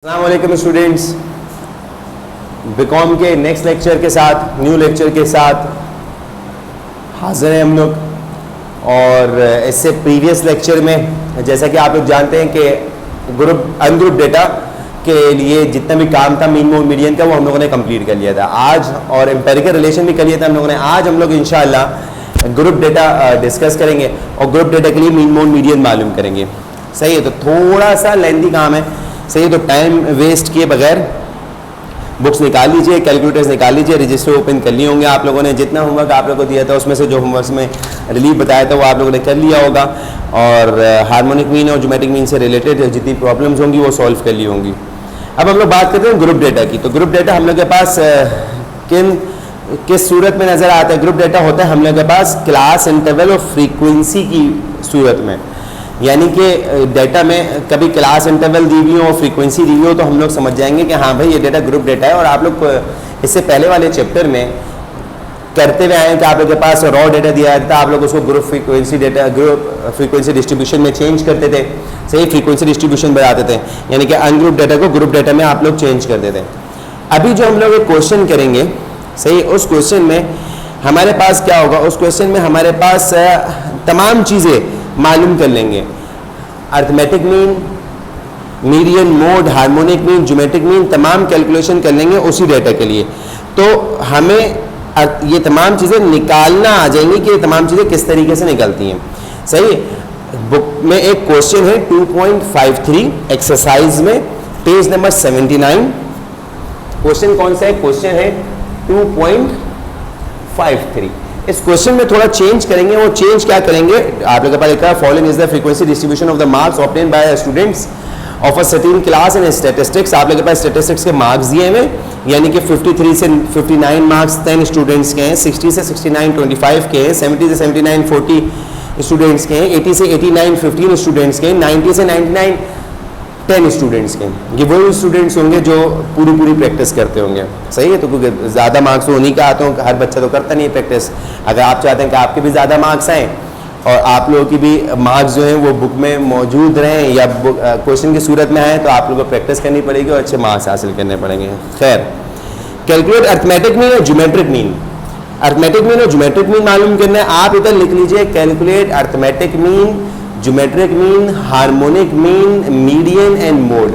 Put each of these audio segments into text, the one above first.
अस्सलाम वालेकुम students, BCom के नेक्स्ट लेक्चर के साथ, न्यू लेक्चर के साथ हाजिर हैं हम लोग। और इससे प्रीवियस लेक्चर में जैसा कि आप लोग जानते हैं कि अनग्रुप डेटा के लिए जितना भी काम था मीन मोड मीडियन का, वो हम लोगों ने कंप्लीट कर लिया था आज, और एम्पेरिकल रिलेशन भी कर लिया था हम लोगों ने। आज हम लोग इंशाल्लाह ग्रुप डेटा डिस्कस करेंगे और ग्रुप डेटा के लिए मीन मोड मीडियन मालूम करेंगे। सही है, तो थोड़ा सा लेंथी काम है, सही है। तो टाइम वेस्ट किए बगैर बुक्स निकाल लीजिए, कैलकुलेटर्स निकाल लीजिए, रजिस्टर ओपन कर लिए होंगे आप लोगों ने। जितना होमवर्क आप लोगों को दिया था उसमें से जो होमवर्क में रिलीफ बताया था वो आप लोगों ने कर लिया होगा, और हार्मोनिक मीन और ज्योमेट्रिक मीन से रिलेटेड जितनी प्रॉब्लम्स होंगी वो सॉल्व कर ली होंगी। अब हम लोग बात करते हैं ग्रुप डेटा की। तो ग्रुप डेटा हम लोग के पास किस सूरत में नज़र आता है? ग्रुप डेटा होता है हम लोग के पास क्लास इंटरवल और फ्रीक्वेंसी की सूरत में, यानी कि डेटा में कभी क्लास इंटरवल दी हुई हो और फ्रीक्वेंसी दी हुई हो तो हम लोग समझ जाएंगे कि हाँ भाई ये डेटा ग्रुप डेटा है। और आप लोग इससे पहले वाले चैप्टर में करते हुए आए कि आप लोग के पास रॉ डेटा दिया था, आप लोग उसको group frequency data, group frequency distribution में चेंज करते थे, सही फ्रीक्वेंसी डिस्ट्रीब्यूशन बनाते थे, यानी कि अनग्रुप डेटा को ग्रुप डेटा में आप लोग चेंज करते थे। अभी जो हम लोग एक क्वेश्चन करेंगे, सही, उस क्वेश्चन में हमारे पास क्या होगा? उस क्वेश्चन में हमारे पास तमाम चीज़ें मालूम कर लेंगे। Arithmetic mean, median, mode, harmonic mean, geometric mean, तमाम कैलकुलेशन कर लेंगे उसी डेटा के लिए। तो हमें ये तमाम चीज़ें निकालना आ जाएंगी कि ये तमाम चीज़ें किस तरीके से निकलती हैं। सही, बुक में एक क्वेश्चन है 2.53 एक्सरसाइज में, पेज नंबर 79। क्वेश्चन कौन सा है? क्वेश्चन है 2.53। इस क्वेश्चन में थोड़ा चेंज करेंगे। वो चेंज क्या करेंगे? आप लोगों के पास लिखा है following is the frequency distribution of the marks obtained by students of a certain class in statistics. आप लोगों के पास स्टैटिस्टिक्स के मार्क्स दिए हुए, यानी कि 53 से 59 मार्क्स 10 स्टूडेंट्स के हैं, 60 से 69 25 के हैं, 70 से 79 40 स्टूडेंट्स के हैं, 80 से 89 15 स्टूडेंट्स के हैं, 90 से 99 10 स्टूडेंट्स के। ये वही स्टूडेंट्स होंगे जो पूरी प्रैक्टिस करते होंगे। सही है, तो क्योंकि ज़्यादा मार्क्स तो उन्हीं का आते हैं, हर बच्चा तो करता नहीं है प्रैक्टिस। अगर आप चाहते हैं कि आपके भी ज़्यादा मार्क्स आएँ और आप लोगों की भी मार्क्स जो हैं वो बुक में मौजूद रहें या क्वेश्चन की सूरत में आए, तो आप लोगों को प्रैक्टिस करनी पड़ेगी और अच्छे मार्क्स हासिल करने पड़ेंगे। खैर, कैलकुलेट अर्थमेटिक मीन और ज्योमेट्रिक मीन। अर्थमेटिक मीन और ज्योमेट्रिक मीन मालूम करना है। आप इधर लिख लीजिए calculate arithmetic mean, geometric mean, harmonic mean, median and mode.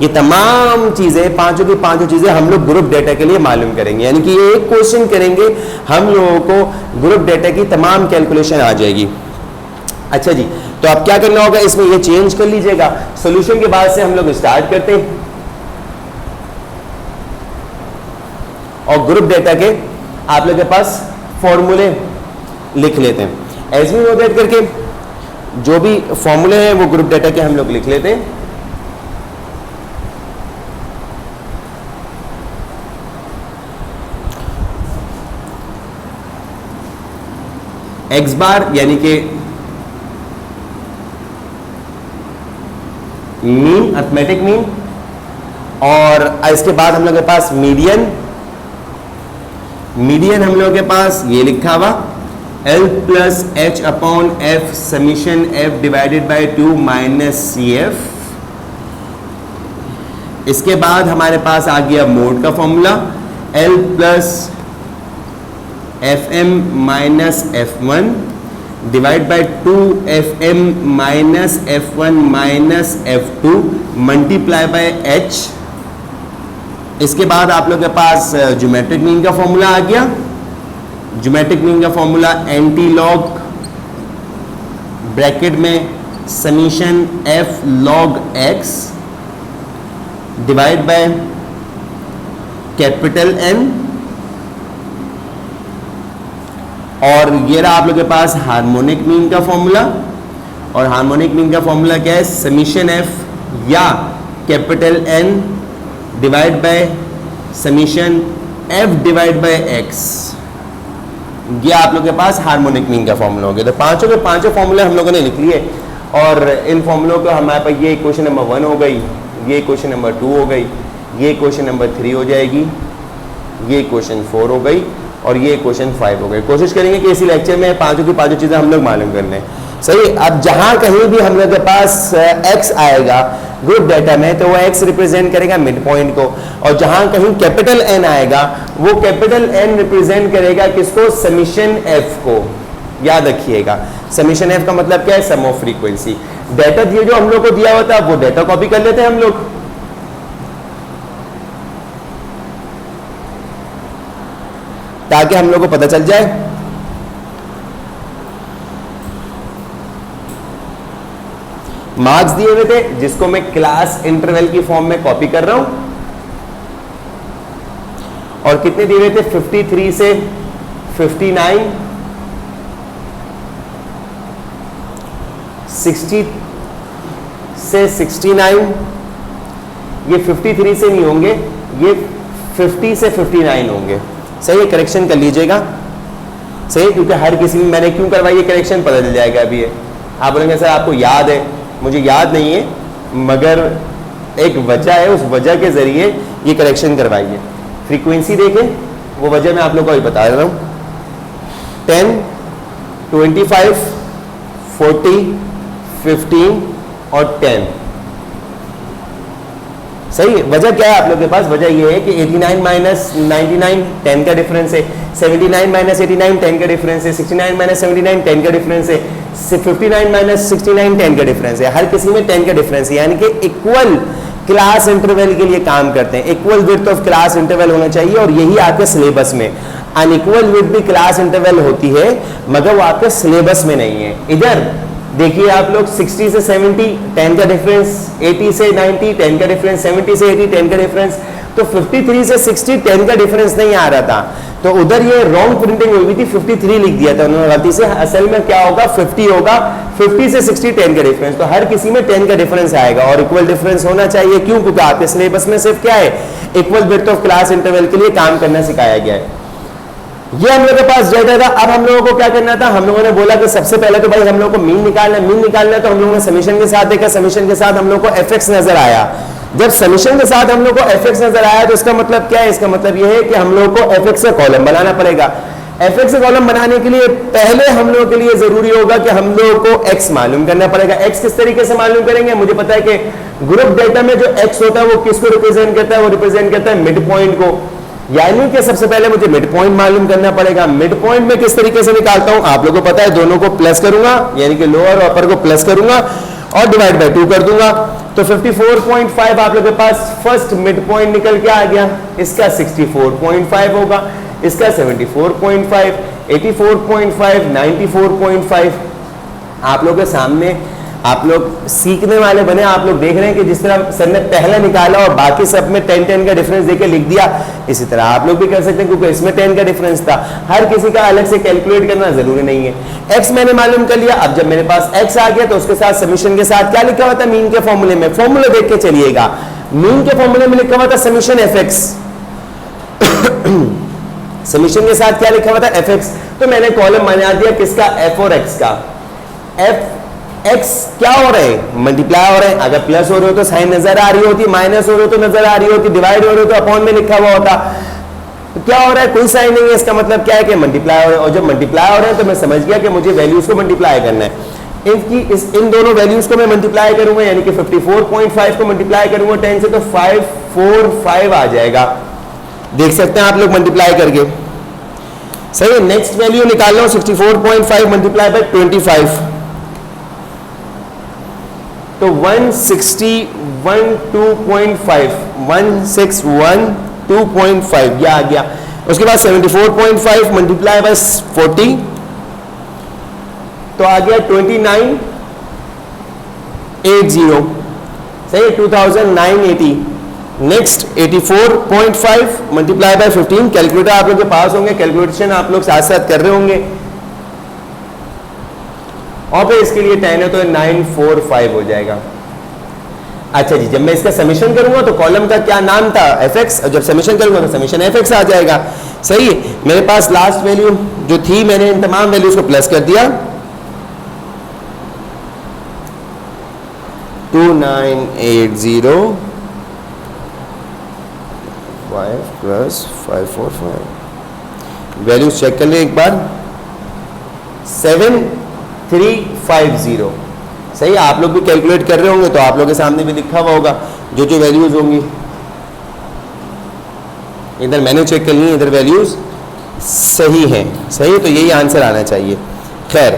ये तमाम चीज़ें, पांचों की पांचों चीज़ें हम लोग ग्रुप डेटा के लिए मालूम करेंगे, यानी कि ये एक क्वेश्चन करेंगे हम लोगों को ग्रुप डेटा की तमाम कैलकुलेशन आ जाएगी। अच्छा जी, तो अब क्या करना होगा? इसमें ये चेंज कर लीजिएगा। सॉल्यूशन के बाद से हम लोग स्टार्ट करते हैं और ग्रुप डेटा के आप लोग के पास फॉर्मूले लिख लेते हैं। एज वी नो दैट करके जो भी फॉर्मूले हैं वो ग्रुप डेटा के हम लोग लिख लेते हैं। एक्स बार यानी कि मीन, अर्थमेटिक मीन, और इसके बाद हम लोग के पास मीडियन। मीडियन हम लोग के पास ये लिखा हुआ L plus H upon F summation F divided by 2 minus C F. इसके बाद हमारे पास आ गया मोड का formula L plus F M minus F one divide by 2 F M minus F one minus F two multiply by H. इसके बाद आप लोग के पास ज्योमेट्रिक मीन का फॉर्मूला आ गया। ज्योमेट्रिक मीन का फॉर्मूला एंटी लॉग ब्रैकेट में summation F log x divide by capital N. और ये रहा आप लोग के पास हार्मोनिक मीन का फॉर्मूला, और हार्मोनिक मीन का फॉर्मूला क्या है? समीशन एफ या capital N divide by summation F divide by X. ये आप लोग के पास हार्मोनिक मीन का फॉर्मूला हो गया। तो पांचों के पांचों फॉर्मूले हम लोगों ने लिख लिए, और इन फॉर्मूलों को हमारे पास ये क्वेश्चन नंबर 1 हो गई, ये क्वेश्चन नंबर 2 हो गई, ये क्वेश्चन नंबर 3 हो जाएगी, ये क्वेश्चन 4 हो गई, और ये क्वेश्चन 5 हो गई। कोशिश करेंगे कि इसी लेक्चर में पांचों की पांचों चीज़ें हम लोग मालूम कर लें। सही, अब जहाँ कहीं भी हम लोग के पास x आएगा ग्रुप डाटा में, तो वो x रिप्रेजेंट करेगा मिड पॉइंट को, और जहां कहीं कैपिटल N आएगा वो कैपिटल N रिप्रेजेंट करेगा किसको, समीशन f को। याद रखिएगा समीशन f का मतलब क्या है, सम ऑफ फ्रीक्वेंसी। डाटा दिए जो हम लोग को दिया हुआ था वो डाटा कॉपी कर लेते हैं हम लोग, ताकि हम लोग को पता चल जाए। मार्क्स दिए हुए थे जिसको मैं क्लास इंटरवल की फॉर्म में कॉपी कर रहा हूं, और कितने दिए हुए थे, 53 से 59, 60 से 69, ये 53 से नहीं होंगे, ये 50 से 59 होंगे। सही है, करेक्शन कर लीजिएगा। सही, क्योंकि हर किसी में मैंने क्यों करवाई ये करेक्शन पता चल जाएगा अभी। आप बोलेंगे सर आपको याद है, मुझे याद नहीं है, मगर एक वजह है, उस वजह के जरिए ये करेक्शन करवाइए। फ्रीक्वेंसी देखें, वो वजह मैं आप लोगों को अभी बता रहा हूँ। 10, 25, 40, 15 और 10। सही है, वजह क्या है आप लोग के पास, वजह ये है कि 89 माइनस 99 10 का डिफरेंस है, 79 माइनस 89 10 का डिफरेंस है, 69 माइनस 79 10 का डिफरेंस है, 59 माइनस 69 10 का डिफरेंस है। हर किसी में 10 का डिफरेंस है, यानी कि इक्वल क्लास इंटरवल के लिए काम करते हैं। Equal width of class interval होना चाहिए, और यही आपके सिलेबस में अनइक्वल विड्थ भी क्लास इंटरवल होती है, मगर वो आपके सिलेबस में नहीं है। इधर देखिए आप लोग 60 से 70 10 का डिफरेंस, 80 से 90 10 का डिफरेंस, 70 से 80 10 का डिफरेंस, तो 53 से 60 10 का डिफरेंस नहीं आ रहा था, तो उधर ये रॉन्ग प्रिंटिंग हुई थी, 53 लिख दिया था उन्होंने गलती से। असल में क्या होगा, 50 होगा, 50 से 60 10 का डिफरेंस, तो हर किसी में 10 का डिफरेंस आएगा, और इक्वल डिफरेंस होना चाहिए। क्यों? क्योंकि आपके सिलेबस में सिर्फ क्या है, equal width of class interval के लिए काम करना सिखाया गया है। ये हम लोग के पास डाटा था। अब हम लोगों को क्या करना था, हम लोगों ने बोला कि सबसे पहले तो भाई हम लोग को मीन निकालना है, तो हम लोगों ने समीशन के साथ देखा, समीशन के साथ हम लोग को एफएक्स नजर आया। जब समीशन के साथ हम लोग को एफएक्स नजर आया तो इसका मतलब क्या है, इसका मतलब यह है कि हम लोग को एफएक्स का कॉलम बनाना पड़ेगा। एफएक्स का कॉलम बनाने के लिए पहले हम लोगों के लिए जरूरी होगा कि हम लोगों को एक्स मालूम करना पड़ेगा। एक्स किस तरीके से मालूम करेंगे, मुझे पता है कि ग्रुप डेटा में जो एक्स होता है वो किसको रिप्रेजेंट करता है, वो रिप्रेजेंट करता है मिड पॉइंट को। यानी कि सबसे पहले मुझे मिड पॉइंट मालूम करना पड़ेगा। मिड पॉइंट में किस तरीके से निकालता हूं, आप लोगों को पता है, दोनों को प्लस करूंगा, यानी कि लोअर और अपर को प्लस करूंगा और डिवाइड बाय 2 कर दूंगा, तो 54.5 आप लोगों के पास फर्स्ट मिड पॉइंट निकल के आ गया। इसका 64.5 होगा, इसका 74.5, 84.5, 94.5। आप लोगों के सामने आप लोग सीखने वाले बने, आप लोग देख रहे हैं कि जिस तरह सर ने पहला निकाला और बाकी सब में 10-10 का डिफरेंस देके लिख दिया, इसी तरह आप लोग भी कर सकते हैं, क्योंकि इसमें 10 का डिफरेंस था। हर किसी का अलग से कैलकुलेट करना जरूरी नहीं है। एक्स मैंने मालूम कर लिया। अब जब मेरे पास एक्स आ गया तो उसके साथ समीशन के साथ क्या लिखा हुआ था, मीन के फॉर्मूले में, फॉर्मूला देख के चलिएगा, मीन के फॉर्मूले में लिखा हुआ था समीशन एफ एक्स। समीशन के साथ क्या लिखा हुआ था, एफ एक्स। तो मैंने कॉलम बना दिया किसका, एफ और एक्स का। एफ एक्स क्या हो रहे हैं, मल्टीप्लाई हो रहे हैं। अगर प्लस हो रहे हो तो साइन नजर आ रही होती, माइनस हो रहे हो तो नजर आ रही होती, डिवाइड हो रहे हो तो अपॉन में लिखा हुआ होता। तो क्या हो रहा है, कोई साइन नहीं है, इसका मतलब क्या है कि मल्टीप्लाई हो रहे हैं। और जब मल्टीप्लाई हो रहे हैं तो मैं समझ गया कि मुझे वैल्यूज को मल्टीप्लाई करना है। इन दोनों वैल्यूज को मैं मल्टीप्लाई करूंगा, यानी कि 54.5 को मल्टीप्लाई करूंगा 10 से, तो 545 आ जाएगा। देख सकते हैं आप लोग मल्टीप्लाई करके। सही है, नेक्स्ट वैल्यू निकाल लो, 64.5 मल्टीप्लाई बाय 25, तो 1612.5, 1612.5 यह आ गया। उसके बाद 74.5 मल्टीप्लाई बाय 40, तो आ गया 2980। सही है, 2980। Next 84.5 multiply by 15। कैलकुलेटर आप लोग के पास होंगे, कैलकुलेशन आप लोग साथ साथ कर रहे होंगे, और फिर इसके लिए 10 है तो 945 हो जाएगा। अच्छा जी, जब मैं इसका समीशन करूंगा तो कॉलम का क्या नाम था, एफ एक्स, और जब समीशन करूंगा तो समीशन एफ एक्स आ जाएगा। सही है, मेरे पास लास्ट वैल्यू जो थी, मैंने इन तमाम वैल्यूज को प्लस कर दिया, 2980 5 प्लस 545। वैल्यूज चेक कर लें एक बार, 7350। सही, आप लोग भी कैलकुलेट कर रहे होंगे तो आप लोग के सामने भी लिखा हुआ होगा जो जो वैल्यूज होंगी। इधर मैंने चेक कर ली, इधर वैल्यूज सही हैं, सही, तो यही आंसर आना चाहिए। खैर,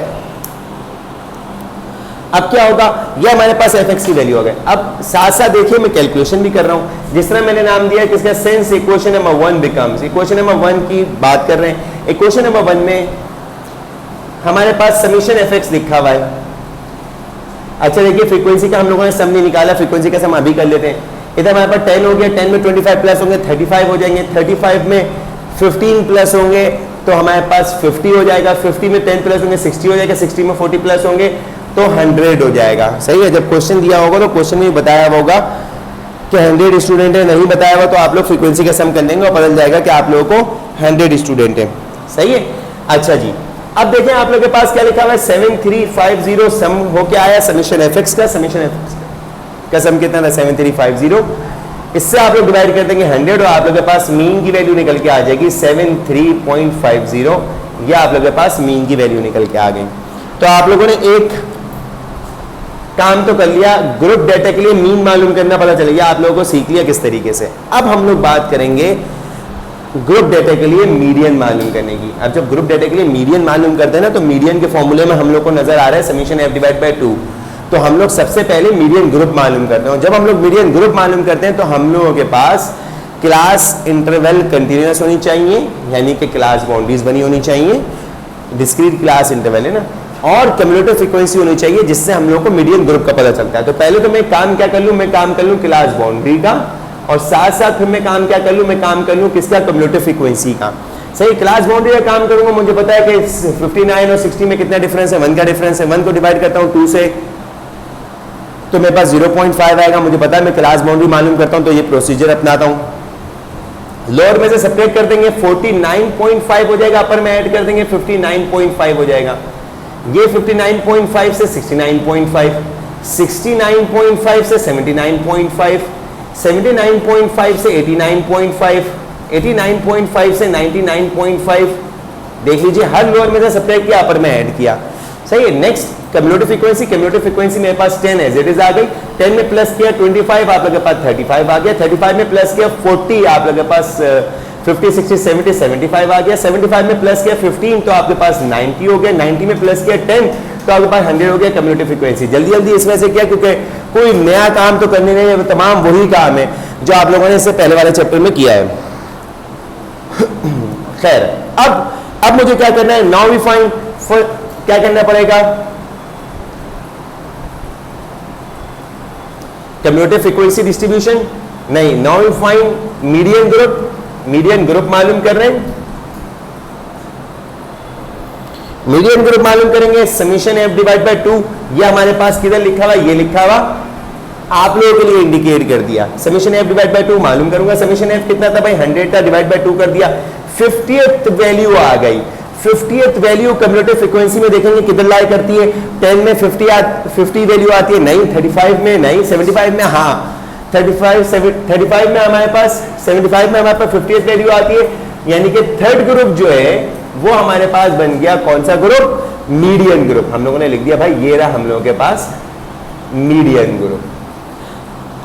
अब क्या होगा, ये हमारे पास एफ एक्स की वैल्यू हो गई। अब साथ साथ देखिए मैं कैलकुलेशन भी कर रहा हूं, जिस तरह मैंने नाम दिया किसका, since equation number 1 becomes, equation number 1 की बात कर रहे हैं। इक्वेशन नंबर 1 में हमारे पास समीशन एफ एक्स लिखा हुआ है। अच्छा देखिए, फ्रीक्वेंसी का हम लोगों ने सम नहीं निकाला, फ्रीक्वेंसी का सम अभी कर लेते हैं। इधर हमारे पास 10 हो गया, 10 में 25 प्लस होंगे 35 हो जाएंगे, 35 में 15 प्लस होंगे तो हमारे पास 50 हो जाएगा, 50 में 10 प्लस होंगे 60 हो जाएगा, 60 में 40 प्लस होंगे तो 100 हो जाएगा। सही है, जब क्वेश्चन दिया होगा तो क्वेश्चन में बताया हुआ होगा कि 100 स्टूडेंट है, नहीं बताया हुआ तो आप लोग फ्रीक्वेंसी का सम कर लेंगे और पता चल जाएगा कि आप लोगों को 100 स्टूडेंट है। सही है, अच्छा जी, अब देखें आप लोगों के पास क्या लिखा हुआ है, 7350 सम हो क्या आया, समीशन एफ एक्स का, समीशन एफ एक्स का सम कितना था 7350, इससे आप लोग डिवाइड कर देंगे 100 और आप लोगों के पास मीन की वैल्यू निकल के आ जाएगी 73.50, या आप लोगों के पास मीन की वैल्यू निकल के आ गई। तो आप लोगों ने एक काम तो कर लिया, ग्रुप डेटा के लिए मीन मालूम करना पता चल गया, आप लोगों को सीख लिया किस तरीके से। अब हम लोग बात करेंगे ग्रुप डेटा के लिए मीडियन मालूम करने की। अब जब ग्रुप डेटा के लिए मीडियन मालूम करते हैं ना, तो मीडियन के फॉर्मूले में हम लोग को नजर आ रहा है समीशन एफ डिवाइड बाय 2, तो हम लोग सबसे पहले मीडियन ग्रुप मालूम करते हैं। जब हम लोग मीडियन ग्रुप मालूम करते हैं तो हम लोगों के पास क्लास इंटरवल कंटिन्यूअस होनी चाहिए, यानी कि क्लास बाउंड्रीज बनी होनी चाहिए, डिस्क्रीट क्लास इंटरवल है ना, और कम्युलेटिव फ्रीक्वेंसी होनी चाहिए, जिससे हम लोग को मीडियन ग्रुप का पता चलता है। तो पहले तो मैं काम क्या कर लूं, मैं काम कर लूं क्लास बाउंड्री का, और साथ साथ फिर मैं काम क्या कर लूं, मैं काम कर लूं किसका, कम्युलेटिव फ्रीक्वेंसी का। सही, क्लास बाउंड्री का काम करूंगा, मुझे पता है कि 59 और 60 में कितना डिफरेंस है, 1 का डिफरेंस है, 1 को डिवाइड करता हूं 2 से तो मेरे पास 0.5 आएगा, मुझे पता है मैं क्लास बाउंड्री मालूम करता हूं तो ये प्रोसीजर अपनाता हूं। लोअर में से सब्ट्रैक्ट कर देंगे 49.5 हो जाएगा, अपर में ऐड कर देंगे 59.5 हो जाएगा। ये 59.5 से 69.5, 69.5 से 79.5, 79.5 से 89.5, 89.5 से 99.5। देख लीजिए, हर लोअर में से सब्ट्रैक्ट किया, अपर में ऐड किया। सही है, next cumulative frequency, cumulative frequency मेरे पास 10 है, इट इज आ गई। 10 में प्लस किया 25, आप लोगों के पास 35 आ गया, 35 में प्लस किया 40, आप लोगों के पास 50, 60, 70, 75 आ गया, 75 में प्लस किया 15 तो आपके पास 90 हो गया, 90 में प्लस किया 10 तो आपके पास 100 हो गया कम्युलेटिव फ्रीक्वेंसी। जल्दी जल्दी इसमें से क्या, क्योंकि कोई नया काम तो करने नहीं है, तमाम वही काम है जो आप लोगों ने इससे पहले वाले चैप्टर में किया है। खैर, अब मुझे क्या करना है, नाउ वी फाइंड, क्या करना पड़ेगा, कम्युलेटिव फ्रीक्वेंसी डिस्ट्रीब्यूशन नहीं, now we find median group, median group मालूम कर रहे हैं, मीडियन ग्रुप मालूम करेंगे, समीशन एफ डिवाइड बाय 2, ये हमारे पास किधर लिखा हुआ, ये लिखा हुआ आप लोगों के लिए इंडिकेट कर दिया। समीशन एफ डिवाइड बाय 2 मालूम करूंगा, समीशन एफ कितना था भाई, 100 का डिवाइड बाय 2 कर दिया, 50th वैल्यू आ गई। 50th वैल्यू कम्युलेटिव फ्रीक्वेंसी में देखेंगे किधर लाई करती है, 10 में 50 वैल्यू आती है, नहीं 35 में, नहीं 75 में, हाँ 35 में हमारे पास 75 में हमारे पास 50th वैल्यू आती है, यानी कि थर्ड ग्रुप जो है वो हमारे पास बन गया कौन सा ग्रुप, मीडियन ग्रुप। हम लोगों ने लिख दिया भाई, ये रहा हम लोगों के पास मीडियन ग्रुप।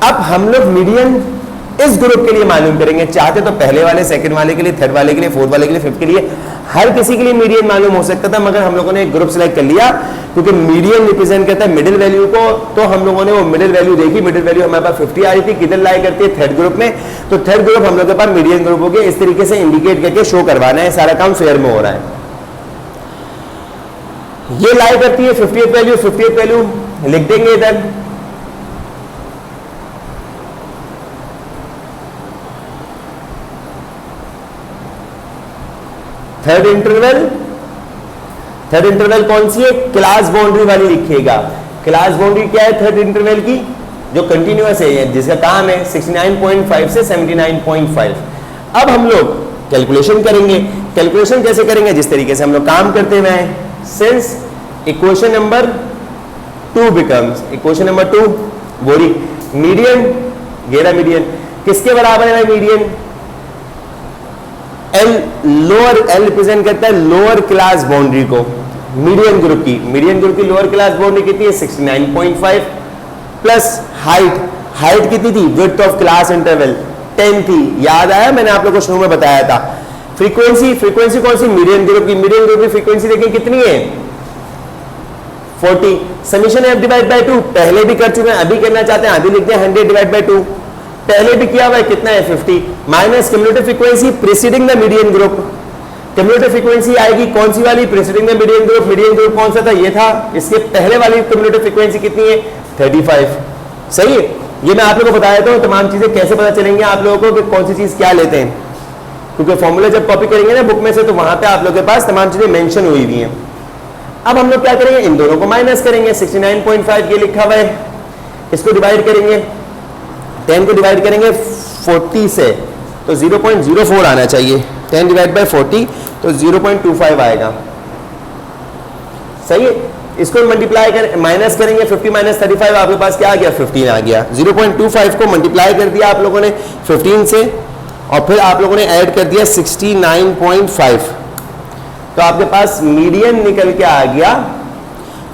अब हम लोग मीडियन इस ग्रुप के लिए मालूम करेंगे, चाहते तो पहले वाले, सेकंड वाले के लिए, थर्ड वाले के लिए, फोर्थ वाले के लिए, फिफ्थ के लिए, हर किसी के लिए मीडियन मालूम हो सकता था, मगर हम लोगों ने एक ग्रुप सिलेक्ट कर लिया क्योंकि मीडियन रिप्रेजेंट करता है मिडिल वैल्यू को। तो हम लोगों ने वो मिडिल वैल्यू देखी, मिडिल वैल्यू हमारे पास 50 आ रही थी, किधर लाई करती है, थर्ड ग्रुप में, तो थर्ड ग्रुप हम लोग के पास मीडियन ग्रुप हो गया। इस तरीके से इंडिकेट करके शो करवाना है, सारा काम फेयर में हो रहा है। ये लाई करती है 50th वैल्यू, 50th वैल्यू लिख देंगे इधर, थर्ड इंटरवल कौन सी है, क्लास बाउंड्री वाली लिखिएगा। क्लास बाउंड्री क्या है थर्ड इंटरवल की, जो कंटिन्यूअस है, जिसका काम है 69.5 से 79.5। अब हम लोग कैलकुलेशन करेंगे। कैलकुलेशन कैसे करेंगे, जिस तरीके से हम लोग काम करते हुए हैं, since equation number 2 becomes, equation number 2 बोली मीडियन, गेरा मीडियन किसके बराबर है median, L lower, L represent करता है लोअर क्लास बाउंड्री को, मीडियन ग्रुप की लोअर क्लास बाउंड्री कितनी है 69.5 प्लस हाइट कितनी थी, विड्थ ऑफ क्लास इंटरवल 10 थी, याद आया, मैंने आप लोगों को शुरू में बताया था। फ्रीक्वेंसी कौन सी, मीडियन ग्रुप की फ्रीक्वेंसी देखें कितनी है 40, समीशन f डिवाइड बाय 2 पहले भी कर चुके हैं, अभी करना चाहते हैं, अभी लिखते हैं 100 डिवाइड बाय 2, पहले भी किया हुआ है, कितना है 50, minus cumulative frequency preceding the median group. Cumulative frequency आएगी कौन सी वाली, प्रीसीडिंग द मीडियन ग्रुप कौन सा था, ये था, इसके पहले वाली क्यूमुलेटिव फ्रीक्वेंसी कितनी है 35, सही है। ये मैं आप लोगों को बताया था, तमाम चीजें कैसे पता चलेंगे आप लोगों को कि कौन सी चीज क्या लेते हैं, क्योंकि फॉर्मूला जब कॉपी करेंगे ना बुक में से तो वहां पे आप लोगों के पास तमाम चीजें मेंशन हुई हुई हैं। अब हम लोग क्या करेंगे, इन दोनों को माइनस करेंगे, 69.5 ये लिखा हुआ है, इसको डिवाइड करेंगे, 10 को डिवाइड करेंगे 40 से तो 0.04 आना चाहिए, 10 डिवाइड बाय 40 तो 0.25 आएगा, सही है। इसको मल्टीप्लाई कर माइनस करेंगे, 50 माइनस 35 आपके पास क्या आ गया 15 आ गया, 0.25 को मल्टीप्लाई कर दिया आप लोगों ने 15 से और फिर आप लोगों ने ऐड कर दिया 69.5, तो आपके पास मीडियन निकल के आ गया,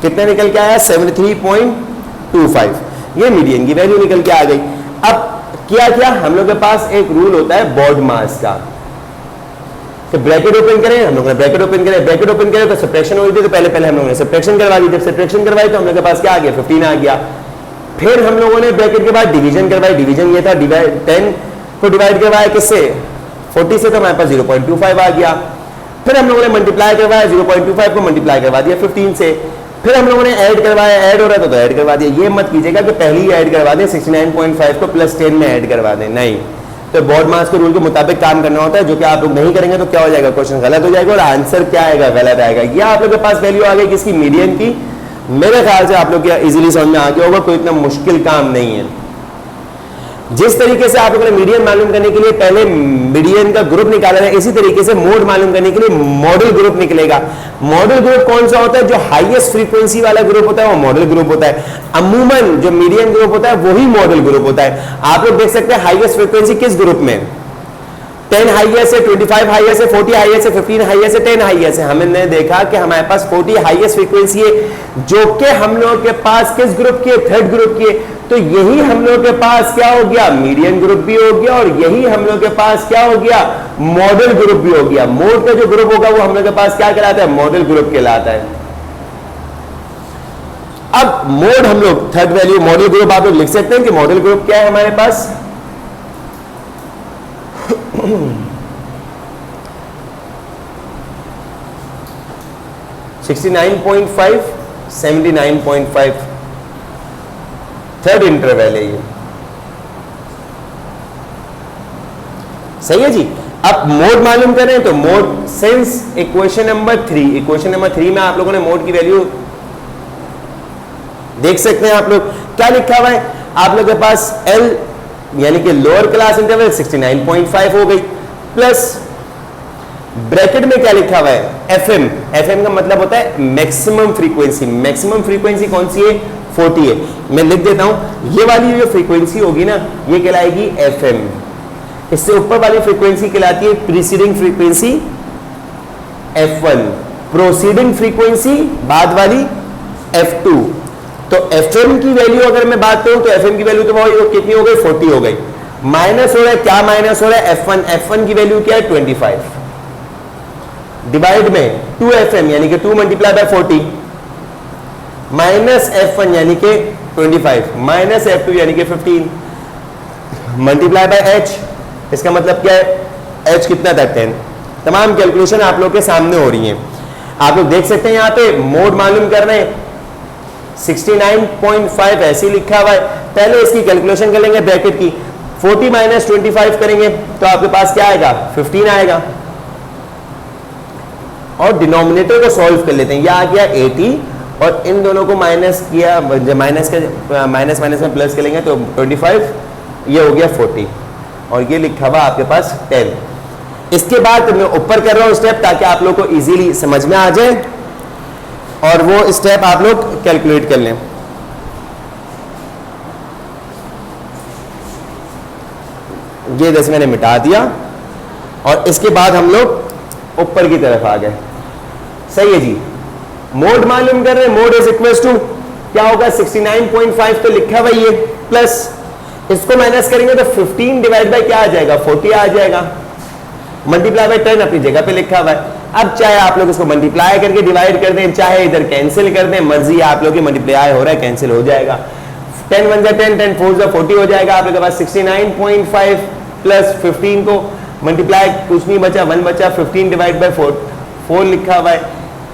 कितना निकल के आया 73.25, ये मीडियन की वैल्यू निकल के आ गई। अब क्या हम लोग के पास एक रूल होता है बॉड मास का, तो ब्रैकेट ओपन करें, हम लोग ने ब्रैकेट ओपन करें तो सब्ट्रैक्शन हुई थी, तो पहले हम लोगों ने सब्ट्रैक्शन करवा दी, जब सब्ट्रैक्शन करवाई तो हम लोग के पास क्या आ गया 15 आ गया, फिर हम लोगों ने ब्रैकेट के बाद डिवीजन करवाई, डिवीजन ये था 10 को डिवाइड करवाया किससे 40 से, तो हमारे पास 0.25 आ गया, फिर हम लोगों ने मल्टीप्लाई करवाया 0.25 को मल्टीप्लाई करवा दिया 15 से, फिर हम लोगों ने ऐड करवाया, ऐड हो रहा था तो ऐड करवा दिया। ये मत कीजिएगा कि पहले ही ऐड करवा दें 69.5 को प्लस 10 में ऐड करवा दें, नहीं, तो बॉड मास के रूल के मुताबिक काम करना होता है, जो कि आप लोग नहीं करेंगे तो क्या हो जाएगा, क्वेश्चन गलत हो जाएगा और आंसर क्या आएगा, गलत आएगा। ये आप लोग के पास वैल्यू आ गई किसकी, मीडियन की, मेरे ख्याल से आप लोग इजीली समझ में आ गया होगा, कोई इतना मुश्किल काम नहीं है। जिस तरीके से आप लोगों ने मीडियन मालूम करने के लिए पहले मीडियन का ग्रुप निकाला है, इसी तरीके से मोड मालूम करने के लिए मॉडल ग्रुप निकलेगा। मॉडल ग्रुप कौन सा होता है, जो हाईएस्ट फ्रीक्वेंसी वाला ग्रुप होता है वो मॉडल ग्रुप होता है। अमूमन जो मीडियन ग्रुप होता है वही मॉडल ग्रुप होता है। आप लोग देख सकते हैं हाईएस्ट फ्रीक्वेंसी किस ग्रुप में, 10 हाईएस्ट है, 25 हाईएस्ट है, 40 हाईएस्ट है, 15 हाईएस्ट है, 10 हाईएस्ट है। हमने देखा कि हमारे पास 40 हाईएस्ट फ्रीक्वेंसी है, जो कि हम लोग के पास किस ग्रुप की है, थर्ड ग्रुप की है, तो यही हम लोग के पास क्या हो गया, मीडियन ग्रुप भी हो गया और यही हम लोग के पास क्या हो गया, मॉडल ग्रुप भी हो गया। मोड का जो ग्रुप होगा वो हम लोग के पास क्या कहलाता है, मॉडल ग्रुप कहलाता है। अब मोड हम लोग थर्ड वैल्यू मॉडल ग्रुप आप लोग लिख सकते हैं कि मॉडल ग्रुप क्या है हमारे पास, 69.5, 79.5 थर्ड इंटरवल है ये, सही है जी। अब मोड मालूम करें तो मोड सिंस इक्वेशन नंबर 3 में आप लोगों ने मोड की वैल्यू देख सकते हैं। आप लोग क्या लिखा हुआ है, आप लोग के पास L यानी कि लोअर क्लास इंटरवल 69.5 हो गई, प्लस ब्रैकेट में क्या लिखा हुआ है FM का मतलब होता है मैक्सिमम फ्रीक्वेंसी। मैक्सिमम फ्रीक्वेंसी कौन सी है, 40 है। मैं लिख देता हूं, ये वाली जो फ्रीक्वेंसी होगी ना ये कहलाएगी FM, इससे ऊपर वाली फ्रीक्वेंसी कहलाती है preceding frequency F1, proceeding frequency बाद वाली F2। तो FM की वैल्यू अगर मैं बात करूं तो FM की वैल्यू तो कितनी हो गई, 40 हो गई। माइनस हो रहा है, क्या माइनस हो रहा है, F1 की वैल्यू क्या है 25, डिवाइड में 2FM यानी कि 2 मल्टीप्लाई बाय 40 माइनस F1 यानी कि 25 माइनस F2 यानी कि 15 मल्टीप्लाई बाय H, इसका मतलब क्या है, H कितना था 10। तमाम कैलकुलेशन आप लोग के सामने हो रही हैं, आप लोग देख सकते हैं। यहाँ पे मोड मालूम कर रहे हैं 69.5 ऐसे लिखा हुआ है। पहले इसकी कैलकुलेशन कर लेंगे ब्रैकेट की, 40 माइनस 25 करेंगे तो आपके पास क्या आएगा, 15 आएगा। और डिनोमिनेटर को सॉल्व कर लेते हैं, यह आ गया 80 और इन दोनों को माइनस किया, माइनस में प्लस कर लेंगे तो 25, ये हो गया 40 और ये लिखा हुआ आपके पास 10। इसके बाद मैं ऊपर कर रहा हूं स्टेप ताकि आप लोग को इजीली समझ में आ जाए और वो स्टेप आप लोग कैलकुलेट कर लें। ये 10 मैंने मिटा दिया और इसके बाद हम लोग ऊपर की तरफ आ गए, सही है जी। मोड मालूम कर रहे हैं, मोड इज इक्वल टू क्या होगा 69.5 तो लिखा हुआ ये, प्लस इसको माइनस करेंगे तो 15 डिवाइड बाय क्या आ जाएगा 40 आ जाएगा, मल्टीप्लाई बाय 10 अपनी जगह पे लिखा हुआ है। अब चाहे आप लोग इसको मल्टीप्लाई करके डिवाइड कर दें, चाहे इधर कैंसिल कर दें, मर्जी है आप लोग की, मल्टीप्लाई हो रहा है कैंसिल हो जाएगा, 10 1 10 10 4 40 हो जाएगा। आप लोग के पास 69.5 प्लस 15 को मल्टीप्लाई, कुछ नहीं बचा 1 बचा, 15 डिवाइड बाय 4 लिखा हुआ है।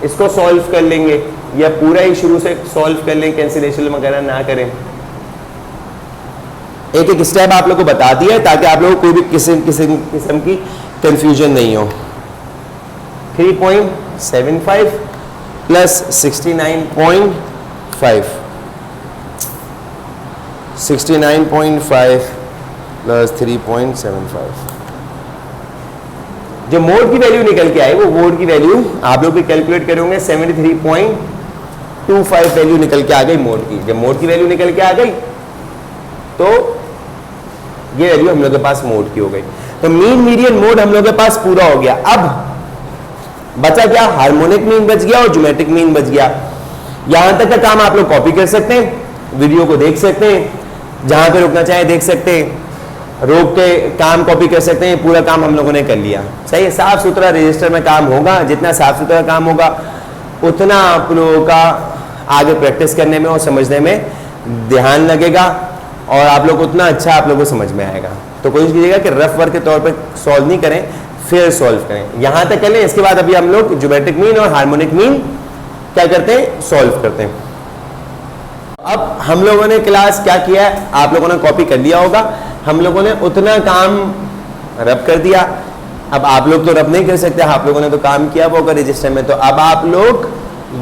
इसको सॉल्व कर लेंगे या पूरा ही शुरू से सॉल्व कर लेंगे, कैंसिलेशन वगैरह ना करें। एक एक स्टेप आप लोग को बता दिया है ताकि आप लोगों को कोई भी किस्म की कंफ्यूजन नहीं हो। 3.75 प्लस 69.5 प्लस 3.75, जो मोड की वैल्यू निकल के आई वो मोड की वैल्यू आप लोग भी कैलकुलेट करोगे 73.25 वैल्यू निकल के आ गई मोड की। जब मोड की वैल्यू निकल के आ गई तो ये वैल्यू हम लोग के पास मोड की हो गई। तो मीन मीडियन मोड हम लोग के पास पूरा हो गया। अब बचा क्या, हार्मोनिक मीन बच गया और ज्योमेट्रिक मीन बच गया। यहां तक का काम आप लोग कॉपी कर सकते हैं, वीडियो को देख सकते हैं, जहां पे रुकना चाहे देख सकते हैं, रोक के काम कॉपी कर सकते हैं। पूरा काम हम लोगों ने कर लिया, सही है। साफ सुथरा रजिस्टर में काम होगा, जितना साफ सुथरा काम होगा उतना आप लोगों का आगे प्रैक्टिस करने में और समझने में ध्यान लगेगा और आप लोग उतना अच्छा आप लोगों को समझ में आएगा। तो कोशिश कीजिएगा कि रफ वर्क के तौर पे सॉल्व नहीं करें, फिर सॉल्व करें। यहां तक कर लें, इसके बाद अभी हम लोग ज्योमेट्रिक मीन और हार्मोनिक मीन क्या करते हैं, सॉल्व करते हैं। अब हम लोगों ने क्लास क्या किया है, आप लोगों ने कॉपी कर लिया होगा। हम लोगों ने उतना काम रब कर दिया। अब आप लोग तो रब नहीं कर सकते, आप लोगों ने तो काम किया होगा रजिस्टर में। तो अब आप लोग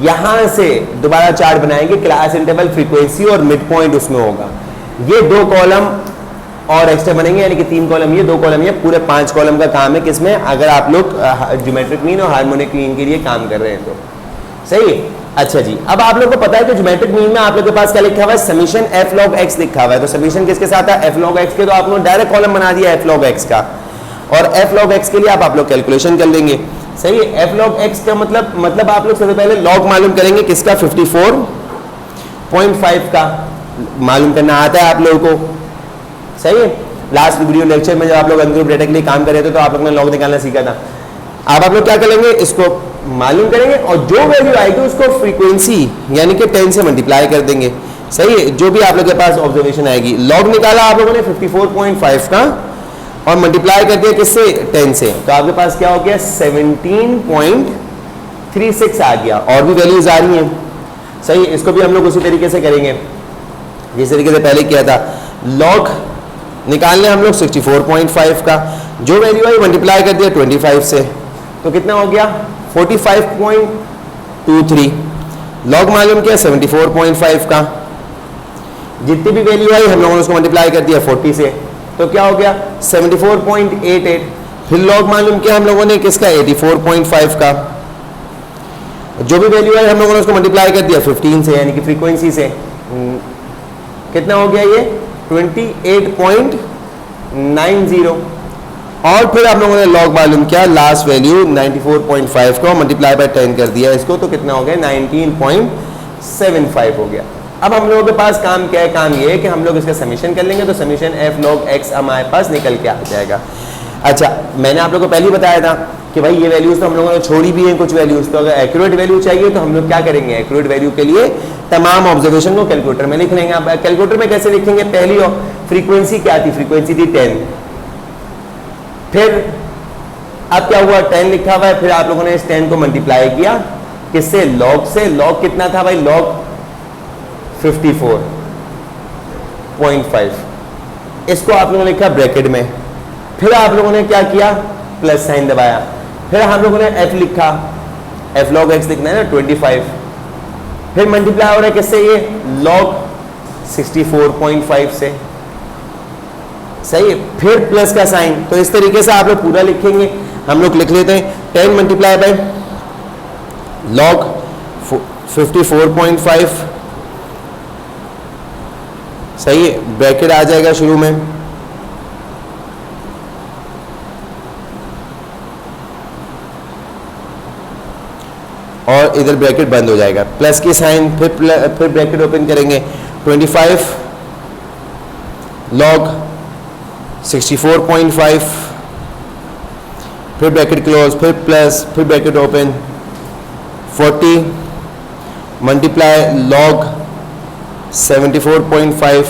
यहां से दोबारा चार्ट बनाएंगे, क्लास इंटरवल, फ्रीक्वेंसी और मिड पॉइंट उसमें होगा। ये 2 कॉलम और एक्स्ट्रा बनेंगे, यानी कि 3 कॉलम ये 2 कॉलम ये, पूरे 5 कॉलम का काम है किसमें, अगर आप लोग ज्योमेट्रिक मीन और हार्मोनिक मीन के लिए काम कर रहे हैं तो सही है। अच्छा जी, अब आप लोग को पता है कि ज्योमेट्रिक मीन में आप लोग के पास क्या लिखा हुआ है, समीशन f log x लिखा हुआ है। तो समीशन किसके साथ है, f log x के। तो आप लोग डायरेक्ट कॉलम बना दिया f log x का, और f log x के लिए आप लोग कैलकुलेशन कर लेंगे, सही है। f log x का मतलब आप लोग सबसे पहले log मालूम करेंगे किसका, 54.5 का मालूम करना आता है आप लोगों को, सही है। लास्ट वीडियो लेक्चर में जब आप लोग अनग्रुप डेटा के लिए काम कर रहे थे तो आप लोग ने log निकालना सीखा था। अब आप लोग क्या करेंगे, इसको मालूम करेंगे और जो वैल्यू आएगी उसको फ्रीक्वेंसी यानी कि 10 से मल्टीप्लाई कर देंगे, सही है। जो भी आप लोग के पास ऑब्जर्वेशन आएगी, लॉग निकाला आप लोगों ने 54.5 का और मल्टीप्लाई कर दिया किससे, 10 से। तो आपके पास क्या हो गया, 17.36 आ गया। और भी वैल्यूज आ रही हैं, सही है। इसको भी हम लोग उसी तरीके से करेंगे जिस तरीके से पहले किया था। लॉग निकालने हम लोग 64.5 का, जो वैल्यू आई मल्टीप्लाई कर दिया 25 से, तो कितना हो गया 45.23। लॉग मालूम किया 74.5 का, जितनी भी वैल्यू आई हम लोगों ने उसको मल्टीप्लाई कर दिया 40 से, तो क्या हो गया 74.88। फिर लॉग मालूम किया हम लोगों ने किसका, 84.5 का, जो भी वैल्यू आई हम लोगों ने उसको मल्टीप्लाई कर दिया 15 से यानी कि फ्रीक्वेंसी से, कितना हो गया ये 28.90। और फिर आप लोगों ने लॉग मालूम किया लास्ट वैल्यू 94.5 को मल्टीप्लाई बाय 10 कर दिया इसको, तो कितना हो गया 19.75 हो गया। अब हम लोगों के पास काम क्या है, काम ये है कि हम लोग इसका समीशन कर लेंगे। तो समीशन f log x हमारे पास निकल के आ जाएगा। अच्छा, मैंने आप लोगों को पहले ही बताया था कि भाई ये वैल्यूज तो हम लोगों ने छोड़ी भी हैं कुछ वैल्यूज, तो अगर एक्यूरेट वैल्यू चाहिए तो हम लोग क्या करेंगे, एक्यूरेट वैल्यू के लिए तमाम ऑब्जर्वेशन को कैलकुलेटर में लिख लेंगे। आप कैलकुलेटर में कैसे लिखेंगे, पहली फ्रीक्वेंसी क्या थी, फ्रीक्वेंसी थी 10। फिर अब क्या हुआ, 10 लिखा हुआ है, फिर आप लोगों ने इस 10 को मल्टीप्लाई किया किससे, लॉग से। लॉग कितना था भाई, लॉग 54.5, इसको आप लोगों ने लिखा ब्रैकेट में। फिर आप लोगों ने क्या किया, प्लस साइन दबाया। फिर हम लोगों ने f लिखा, f log x लिखना है ना 25। फिर मल्टीप्लाई हो रहा है किससे, ये log 64.5 से, सही है। फिर प्लस का साइन। तो इस तरीके से आप लोग पूरा लिखेंगे। हम लोग लिख लेते हैं 10 मल्टीप्लाई बाय log 54.5, सही है, ब्रैकेट आ जाएगा शुरू में। और इधर ब्रैकेट बंद हो जाएगा, प्लस की साइन, फिर ब्रैकेट ओपन करेंगे 25 log 64.5, फिर ब्रैकेट क्लोज, फिर प्लस, फिर ब्रैकेट ओपन 40 मल्टीप्लाई log 74.5,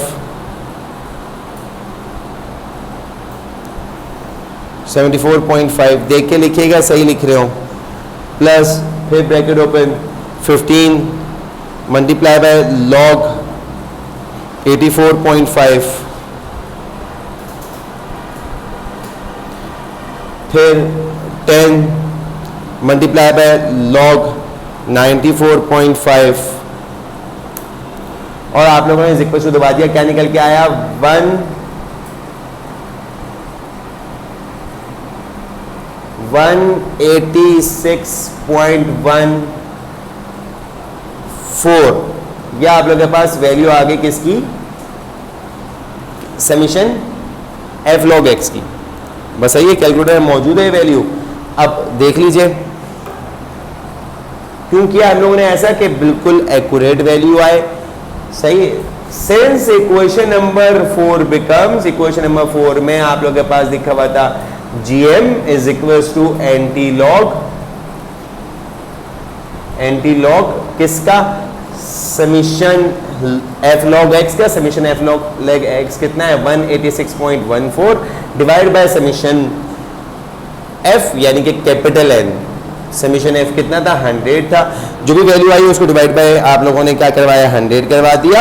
74.5 देख के लिखिएगा सही लिख रहे हो, प्लस फिर bracket open 15 multiply by log 84.5, फिर 10 मल्टीप्लाई बाय log 94.5 और आप लोगों ने इक्वल टू दबा दिया, क्या निकल के आया 186.14। यह आप लोगों के पास वैल्यू आ गई किसकी, समीशन f log x की। बस ये कैलकुलेटर में मौजूद है वैल्यू। अब देख लीजिए क्यों किया हम लोगों ने ऐसा कि बिल्कुल एक्यूरेट वैल्यू आए, सही। Since equation number 4 becomes, equation number 4 में आप लोगों के पास लिखा हुआ था gm is equals to anti log किसका, समीशन f log x का, समीशन f log x कितना है 186.14 डिवाइड बाय समीशन f यानी कि कैपिटल N, समीशन f कितना था 100 था, जो भी वैल्यू आई उसको डिवाइड बाय आप लोगों ने क्या करवाया 100 करवा दिया,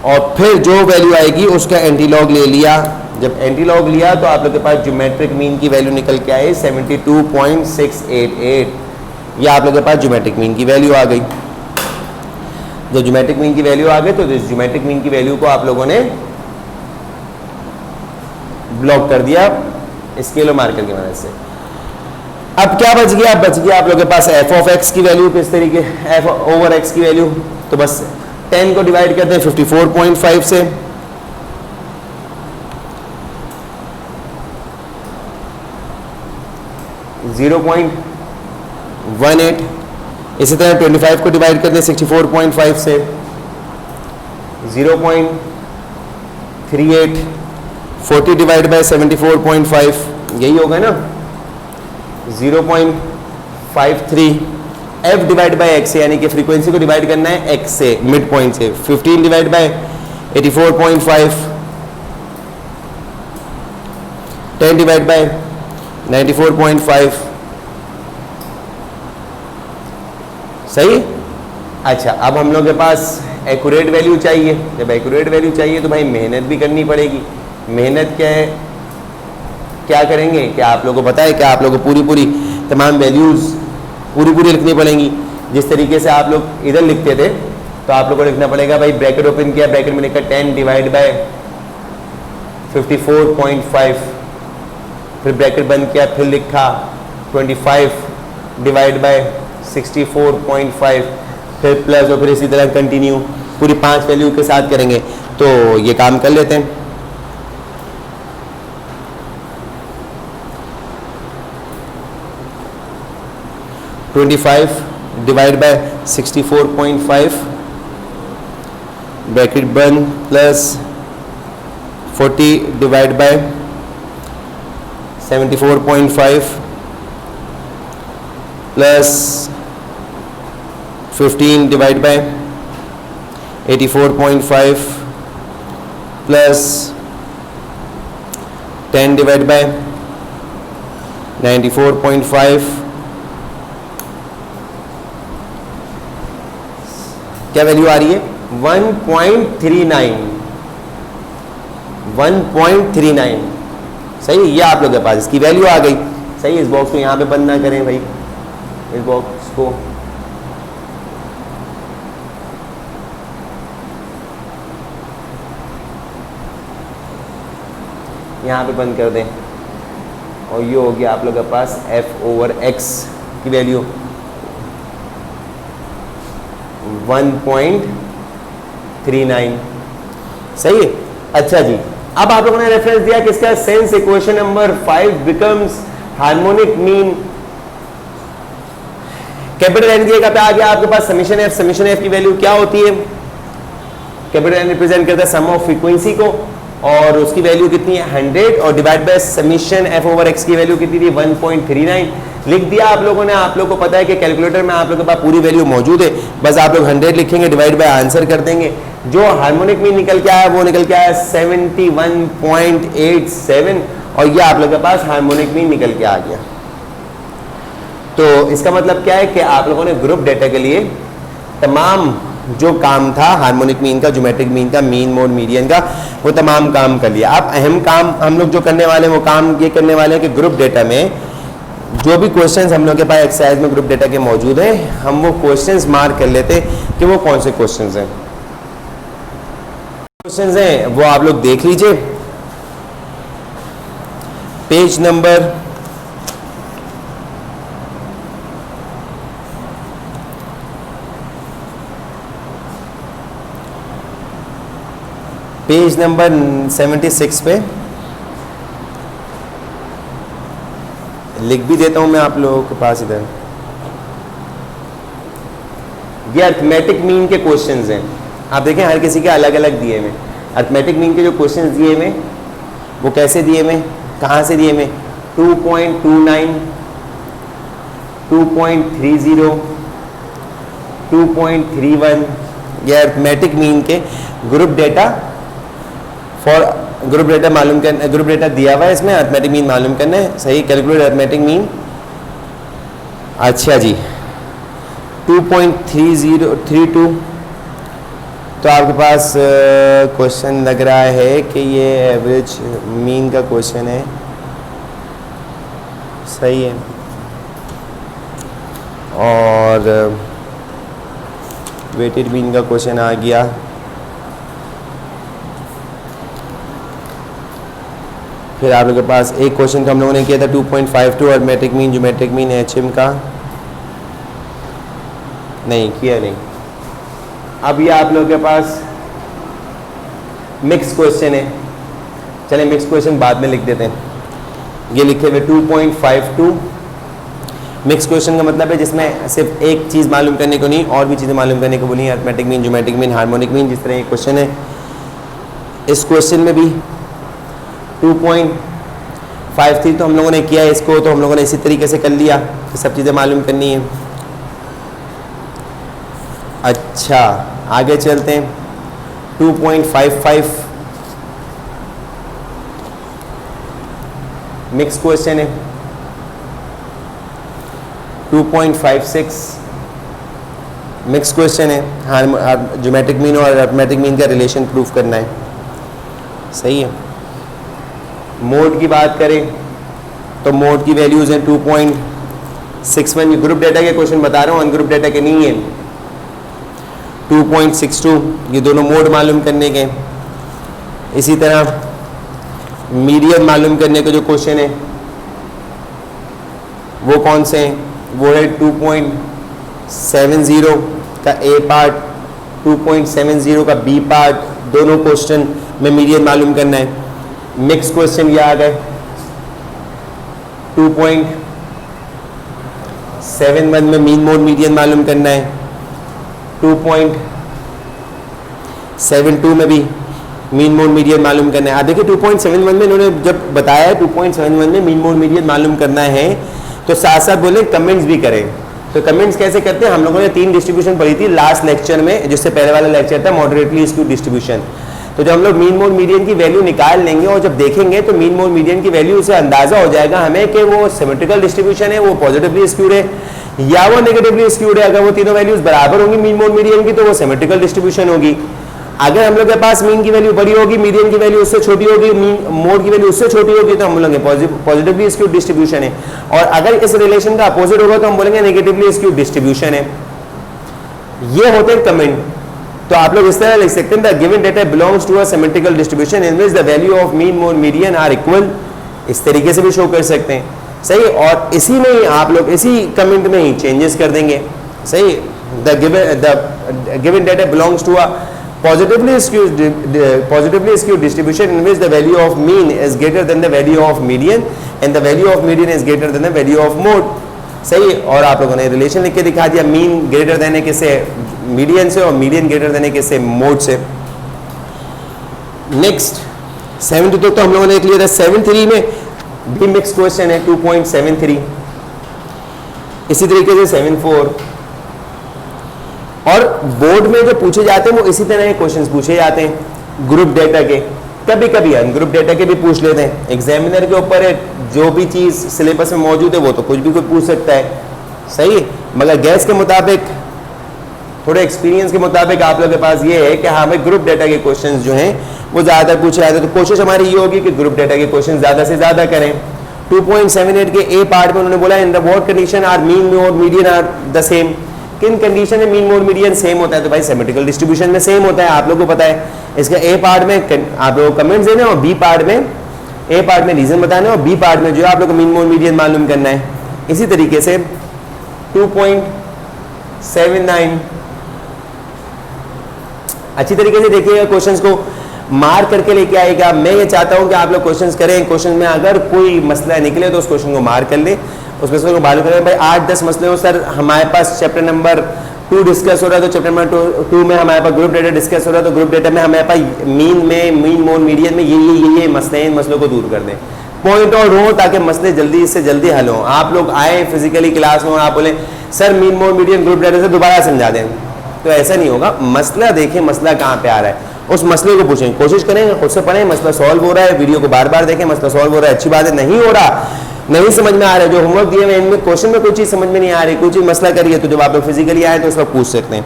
और फिर जो वैल्यू आएगी उसका एंटी लॉग ले लिया। जब एंटी लॉग लिया तो आप लोग के पास ज्योमेट्रिक मीन की वैल्यू निकल के आई 72.688। ये आप लोग के पास ज्योमेट्रिक मीन की वैल्यू आ गई। जब ज्योमेट्रिक मीन की वैल्यू आ गई तो इस ज्योमेट्रिक मीन की वैल्यू को आप लोगों ने ब्लॉक कर दिया स्केल और मार्कर की मदद से। अब क्या बच गया, बच गया आप लोग के पास f ऑफ x की वैल्यू, किस तरीके f ओवर x की वैल्यू, तो बस 10 को डिवाइड करते हैं 54.5 से, .18। इसी तरह 25 को डिवाइड करते हैं 64.5 से 0.38, 40 डिवाइड बाय 74.5 यही होगा ना 0.53। f डिवाइड बाय x यानी कि फ्रीक्वेंसी को डिवाइड करना है x से, मिड पॉइंट से, 15 डिवाइड बाय 84.5, 10 डिवाइड बाय 94.5, सही। अच्छा, अब हम लोग के पास एक्यूरेट वैल्यू चाहिए। जब एक्यूरेट वैल्यू चाहिए तो भाई मेहनत भी करनी पड़ेगी। मेहनत क्या है, क्या करेंगे, क्या आप लोगों को पता है, क्या आप लोगों को पूरी तमाम वैल्यूज़ पूरी लिखनी पड़ेंगी। जिस तरीके से आप लोग इधर लिखते थे तो आप लोगों को लिखना पड़ेगा भाई, ब्रैकेट ओपन किया, ब्रैकेट में लिखा 10 डिवाइड बाय 54.5, फिर ब्रैकेट बंद किया, फिर लिखा 25 डिवाइड बाय 64.5, फिर प्लस और फिर इसी तरह कंटिन्यू पूरी 5 वैल्यू के साथ करेंगे। तो ये काम कर लेते हैं। डिवाइड बाय 64.5 ब्रैकेट बंद plus 40 divide by 74.5 plus 15 divide by 84.5 plus 10 divide by 94.5। क्या वैल्यू आ रही है 1.39। सही, ये आप लोग के पास इसकी वैल्यू आ गई। सही, इस बॉक्स को यहाँ पे बंद ना करें भाई, इस बॉक्स को यहाँ पे बंद कर दें, और ये हो गया आप लोग के पास f ओवर x की वैल्यू 1.39। सही है। अच्छा जी, अब आप लोगों ने रेफरेंस दिया किसका, sense equation number 5 becomes harmonic mean capital N की जगह पे आ गया आपके पास समीशन एफ। समीशन एफ की वैल्यू क्या होती है? कैपिटल एन रिप्रेजेंट करता है सम ऑफ फ्रीक्वेंसी को, और उसकी वैल्यू कितनी है 100, और divide by summation F over x की वैल्यू कितनी थी 1.39 लिख दिया आप लोगों ने। आप लोगों को पता है कि कैलकुलेटर में आप लोगों के पास पूरी वैल्यू मौजूद है, बस आप लोग 100 लिखेंगे, डिवाइड बाय आंसर कर देंगे। जो हार्मोनिक मीन निकल के आया वो निकल के आया 71.87, और ये आप लोग के पास हार्मोनिक मीन निकल के आ गया। तो इसका मतलब क्या है कि आप लोगों ने ग्रुप डेटा के लिए तमाम जो काम था हार्मोनिक मीन का, ज्योमेट्रिक मीन का, मीन मोड मीडियन का, वो तमाम काम कर लिया। अब अहम काम हम लोग जो करने वाले हैं वो काम ये करने वाले हैं कि ग्रुप डेटा में जो भी क्वेश्चंस हम लोग के पास एक्सरसाइज में ग्रुप डेटा के मौजूद हैं, हम वो क्वेश्चंस मार्क कर लेते हैं कि वो कौन से क्वेश्चंस हैं। क्वेश्चंस हैं वो आप लोग देख लीजिए, पेज नंबर 76 पे लिख भी देता हूं मैं आप लोगों के पास इधर। ये अरिथमेटिक मीन के क्वेश्चंस हैं, आप देखें हर किसी के अलग अलग दिए हुए। अरिथमेटिक मीन के जो क्वेश्चंस दिए हुए वो कैसे दिए हुए, कहाँ से दिए हुए? 2.29, 2.30, 2.31, ये अरिथमेटिक मीन के group data for group data मालूम करना, ग्रुप डेटा दिया हुआ है इसमें, अरिथमेटिक मीन मालूम करना है। सही, कैलकुलेट अरिथमेटिक मीन। अच्छा जी, 2.3032, तो आपके पास क्वेश्चन लग रहा है कि ये एवरेज मीन का क्वेश्चन है। सही है, और वेटेड मीन का क्वेश्चन आ गया। फिर आप लोगों के पास एक क्वेश्चन तो हम लोगों ने किया था 2.52 और metric mean, geometric mean HM का नहीं किया नहीं। अब ये आप लोगों के पास मिक्स क्वेश्चन है, चलें मिक्स क्वेश्चन बाद में लिख देते हैं। ये लिखे हुए 2.52 मिक्स क्वेश्चन का मतलब है जिसमें सिर्फ एक चीज़ मालूम करने को नहीं, और भी चीज़ें मालूम करने को नहीं, arithmetic mean, geometric mean, harmonic mean, जिस तरह ये क्वेश्चन है। इस क्वेश्चन में भी 2.53 तो हम लोगों ने किया है, इसको तो हम लोगों ने इसी तरीके से कर लिया कि सब चीज़ें मालूम करनी है। अच्छा, आगे चलते हैं। 2.55 मिक्स क्वेश्चन है। 2.56 मिक्स क्वेश्चन है, ज्योमेट्रिक मीन और अरिथमेटिक मीन का रिलेशन प्रूफ करना है। सही है। मोड की बात करें तो मोड की वैल्यूज हैं 2.61, ग्रुप डेटा के क्वेश्चन बता रहा हूँ, अनग्रुप डेटा के नहीं है। 2.62, ये दोनों मोड मालूम करने के। इसी तरह मीडियन मालूम करने के जो क्वेश्चन है वो कौन से हैं? वो है 2.70 का ए पार्ट, 2.70 का बी पार्ट, दोनों क्वेश्चन में मीडियन मालूम करना है। मिक्स क्वेश्चन ये आ गए 2.71 में मीन मोड मीडियन मालूम करना है। 2.72 में भी मीन मोड मीडियन मालूम करना है। आप देखिए 2.71 में इन्होंने जब बताया 2.71 में मीन मोड मीडियन मालूम करना है तो साथ साथ बोले कमेंट्स भी करें। तो कमेंट्स कैसे करते हैं? हम लोगों ने 3 डिस्ट्रीब्यूशन पढ़ी थी लास्ट लेक्चर में, जिससे पहले वाला लेक्चर था मॉडरेटली स्क्यूड डिस्ट्रीब्यूशन। तो जब हम लोग मीन मोड मीडियन की वैल्यू निकाल लेंगे और जब देखेंगे तो मीन मोड मीडियन की वैल्यू से अंदाजा हो जाएगा हमें कि वो सिमेट्रिकल डिस्ट्रीब्यूशन है, वो पॉजिटिवली स्क्यूड है या वो नेगेटिवली स्क्यूड है। अगर वो तीनों वैल्यूज बराबर होंगी मीन मोड मीडियन की तो वो सिमेट्रिकल डिस्ट्रीब्यूशन होगी। अगर हम लोग के पास मीन की वैल्यू बड़ी होगी, मीडियन की वैल्यू उससे छोटी होगी, मोड की वैल्यू उससे छोटी होगी, तो हम बोलेंगे पॉजिटिवली स्क्यूड डिस्ट्रीब्यूशन है। और अगर इस रिलेशन का अपोजिट होगा तो हम बोलेंगे नेगेटिवली स्क्यूड डिस्ट्रीब्यूशन है। ये होते हैं कमेंट। तो आप लोग इस तरह लिख सकते हैं, the given data belongs to a symmetrical distribution in which the value of mean mode median are equal. इस तरीके से भी शो कर सकते हैं। सही, और इसी में ही आप लोग इसी कमेंट में ही चेंजेस कर देंगे। सही, the given data belongs to a positively skewed distribution in which the value of mean is greater than the value of median and the value of median is greater than the value of mode. सही। और आप लोगों ने relation लिख के दिखा दिया, mean greater देने किससे, मीडियन से, और मीडियन ग्रेटर देने किससे, मोड से। नेक्स्ट 72 तो हम लोगों ने देख लिया था। 73 में भी मिक्स क्वेश्चन है 2.73, इसी तरीके से 74, और बोर्ड में जो पूछे जाते हैं वो इसी तरह के क्वेश्चंस पूछे जाते हैं ग्रुप डेटा के, कभी कभी अनग्रुप डेटा के भी पूछ लेते हैं। एग्जामिनर के ऊपर है, जो भी चीज़ सिलेबस में मौजूद है वो तो कुछ भी कोई पूछ सकता है, सही। मगर गैस के मुताबिक, थोड़े एक्सपीरियंस के मुताबिक आप लोगों के पास ये है कि हाँ भाई ग्रुप डेटा के क्वेश्चंस जो हैं वो ज़्यादातर पूछे जाते हैं, तो कोशिश हमारी ये होगी कि ग्रुप डेटा के क्वेश्चन ज़्यादा से ज़्यादा करें। 2.78 के ए पार्ट में उन्होंने बोला in the what condition are mean mode median are the same, किन कंडीशन में मीन मोड मीडियन सेम होता है, तो भाई सिमेट्रिकल डिस्ट्रीब्यूशन में सेम होता है, आप लोगों को पता है। इसका ए पार्ट में आप लोगों को कमेंट्स देने और बी पार्ट में, ए पार्ट में रीजन बताना और बी पार्ट में जो है आप लोग को मीन मोड मीडियन मालूम करना है। इसी तरीके से 2.79 अच्छी तरीके से देखिएगा, क्वेश्चंस को मार्क करके लेके आएगा। मैं ये चाहता हूं कि आप लोग क्वेश्चंस करें, क्वेश्चन में अगर कोई मसला निकले तो उस क्वेश्चन को मार्क कर ले, उस मसले को मालूम करें। भाई 8-10 मसले हो सर, हमारे पास चैप्टर नंबर 2 डिस्कस हो रहा है, तो चैप्टर नंबर 2 में हमारे पास ग्रुप डेटा डिस्कस हो रहा है, तो ग्रुप डेटा में हमारे पास मीन मोड मीडियन में ये मसले हैं, इन मसलों को दूर कर दें, पॉइंट आउट हो ताकि मसले जल्दी से जल्दी हल हो। आप लोग आए फिजिकली क्लास में और आप बोले sir mean mode median group data से दोबारा समझा दें, तो ऐसा नहीं होगा। मसला देखें, मसला कहाँ पे आ रहा है, उस मसले को पूछें, कोशिश करें खुद से पढ़ें, मसला सॉल्व हो रहा है, वीडियो को बार बार देखें, मसला सॉल्व हो रहा है, अच्छी बात है। नहीं हो रहा, नहीं समझ में आ रहा है, जो होमवर्क दिए हुए इनमें क्वेश्चन में कोई चीज़ समझ में नहीं आ रही, कोई चीज़ मसला करिए, तो जब आप लोग फिजिकली आए तो उस वक्त पूछ सकते हैं,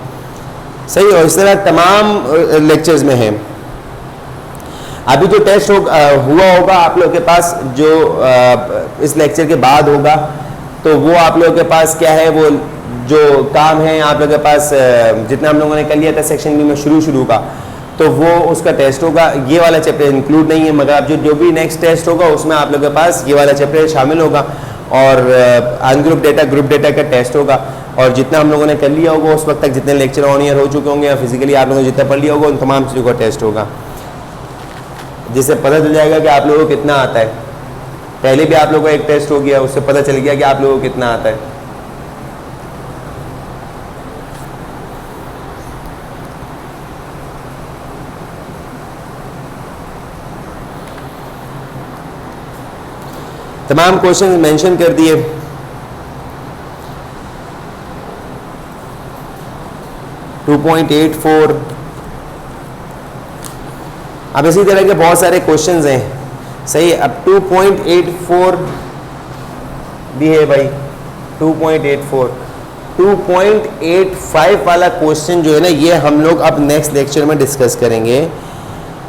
सही। और इस तरह तमाम लेक्चर्स में है। अभी जो टेस्ट हुआ होगा आप लोग के पास, जो इस लेक्चर के बाद होगा, तो वो आप लोगों के पास क्या है, वो जो काम है आप लोगों के पास जितना हम लोगों ने कर लिया था सेक्शन बी में शुरू का, तो वो उसका टेस्ट होगा। ये वाला चैप्टर इंक्लूड नहीं है, मगर आप जो भी नेक्स्ट टेस्ट होगा उसमें आप लोगों के पास ये वाला चैप्टर शामिल होगा, और अनग्रुप डेटा ग्रुप डेटा का टेस्ट होगा। और जितना हम लोगों ने कर लिया होगा उस वक्त तक, जितने लेक्चर ऑन ईयर हो चुके होंगे या फिजिकली आप लोगों ने जितना पढ़ लिया होगा, उन तमाम चीज़ों का टेस्ट होगा, जिससे पता चल जाएगा कि आप लोगों को कितना आता है। पहले भी आप लोगों को एक टेस्ट हो गया, उससे पता चल गया कि आप लोगों को कितना आता है। तमाम क्वेश्चन मेंशन कर दिए। टू 2.84, अब इसी तरह के बहुत सारे क्वेश्चंस हैं, सही। अब 2.84 भी है भाई, 2.84, 2.85 वाला क्वेश्चन जो है ना, ये हम लोग अब नेक्स्ट लेक्चर में डिस्कस करेंगे।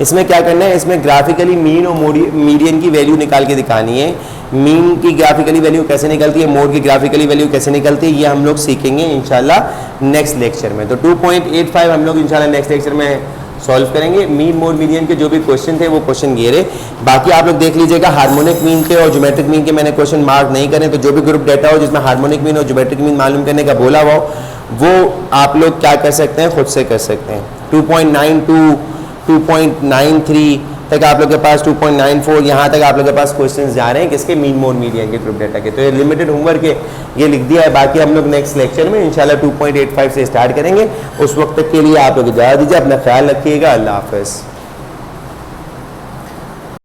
इसमें क्या करना है, इसमें ग्राफिकली मीन और मीडियन की वैल्यू निकाल के दिखानी है। मीन की ग्राफिकली वैल्यू कैसे निकलती है, मोड की ग्राफिकली वैल्यू कैसे निकलती है, ये हम लोग सीखेंगे इंशाल्लाह नेक्स्ट लेक्चर में। तो 2.85 हम लोग इंशाल्लाह नेक्स्ट लेक्चर में सॉल्व करेंगे। मीन मोड मीडियन के जो भी क्वेश्चन थे वो क्वेश्चन ये रहे। बाकी आप लोग देख लीजिएगा, हार्मोनिक मीन के और ज्योमेट्रिक मीन के मैंने क्वेश्चन मार्क नहीं करे, तो जो भी ग्रुप डेटा हो जिसमें हार्मोनिक मीन और ज्योमेट्रिक मीन मालूम करने का बोला हुआ वो आप लोग क्या कर सकते हैं, खुद से कर सकते हैं। 2.92, 2.93 तक आप लोग के पास, 2.94 यहाँ तक आप लोग के पास क्वेश्चंस जा रहे हैं किसके, मीन मोड मीडियन के ग्रुप डेटा के। तो ये लिमिटेड होमवर्क है, ये लिख दिया है। बाकी हम लोग नेक्स्ट लेक्चर में इंशाल्लाह 2.85 से स्टार्ट करेंगे। उस वक्त तक के लिए आप लोग इजाज़त दीजिए, अपना ख्याल रखिएगा, अल्लाह हाफ़िज़।